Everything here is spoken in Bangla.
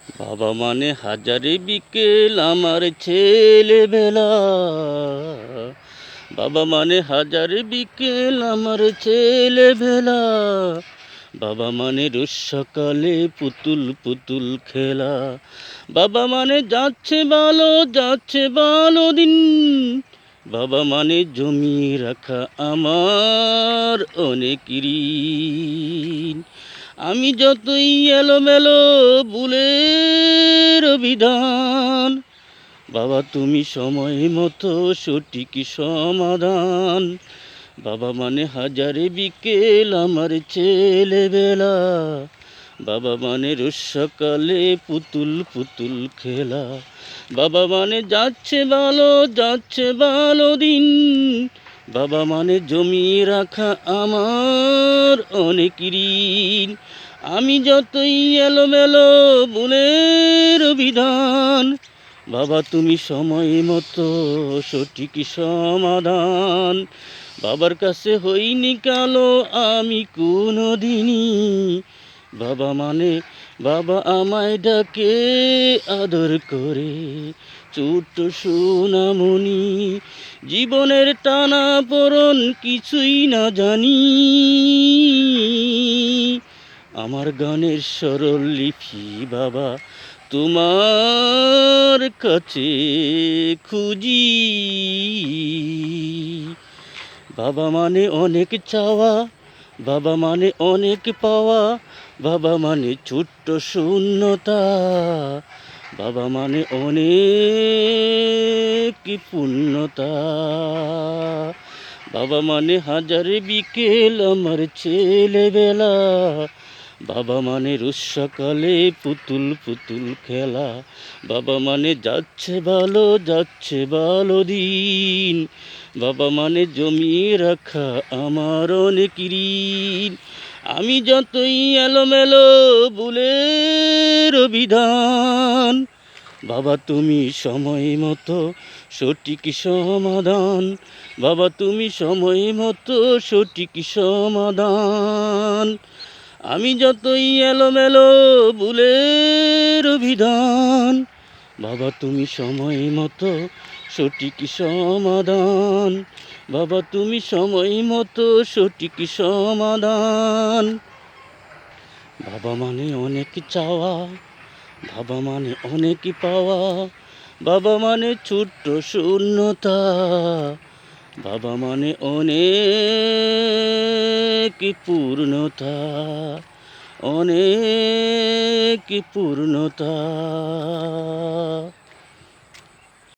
বাবা মানে হাজারে বিকেল আমার ছেলেবেলা। বাবা মানে হাজারে বিকেল আমার ছেলেবেলা। বাবা মানে রোজ সকালে পুতুল পুতুল খেলা। বাবা মানে যাচ্ছে ভালো দিন। বাবা মানে জমিয়ে রাখা আমার অনেক ঋণ। আমি যতই এলোমেলো ভুলের বিধান, বাবা তুমি সময় মতো সঠিক সমাধান। বাবা মানে হাজারে বিকেল আমার ছেলেবেলা। বাবা মানে রোজ সকালে পুতুল পুতুল খেলা। বাবা মানে যাচ্ছে ভালো দিন। বাবা মানে জমিয়ে রাখা আমার অনেক ঋণ। আমি যতই এলোমেলো ভুলের বিধান, বাবা তুমি সময় মতো সঠিক সমাধান। বাবার কাছে হইনি কালো আমি কোনো দিনই। বাবা মানে বাবা আমায় ডাকে আদর করে, ছোট্ট সোনামণি। জীবনের টানা পড়ন কিছুই না জানি, আমার গানের সরল লিপি বাবা তোমার কাছে খুঁজি। বাবা মানে অনেক চাওয়া, বাবা মানে অনেক পাওয়া। বাবা মানে ছোট্ট শূন্যতা, বাবা মানে অনেক পূর্ণতা। বাবা মানে হাজারে বিকেল আমার ছেলেবেলা। বাবা মানে রোজ সকালে পুতুল পুতুল খেলা। বাবা মানে যাচ্ছে ভালো দিন। বাবা মানে জমিয়ে রাখা আমার অনেক ঋণ। আমি যতই এলোমেলো ভুলের বিধান, বাবা তুমি সময় মতো সঠিক সমাধান। বাবা তুমি সময় মতো সঠিক সমাধান। আমি যতই এলোমেলো ভুলের বিধান, বাবা তুমি সময় মতো সঠিক সমাধান। বাবা তুমি সময় মতো সঠিক সমাধান। বাবা মানে অনেক চাওয়া, বাবা মানে অনেক পাওয়া। বাবা মানে ছোট্ট শূন্যতা, বাবা মানে অনেক পূর্ণতা, অনেক পূর্ণতা।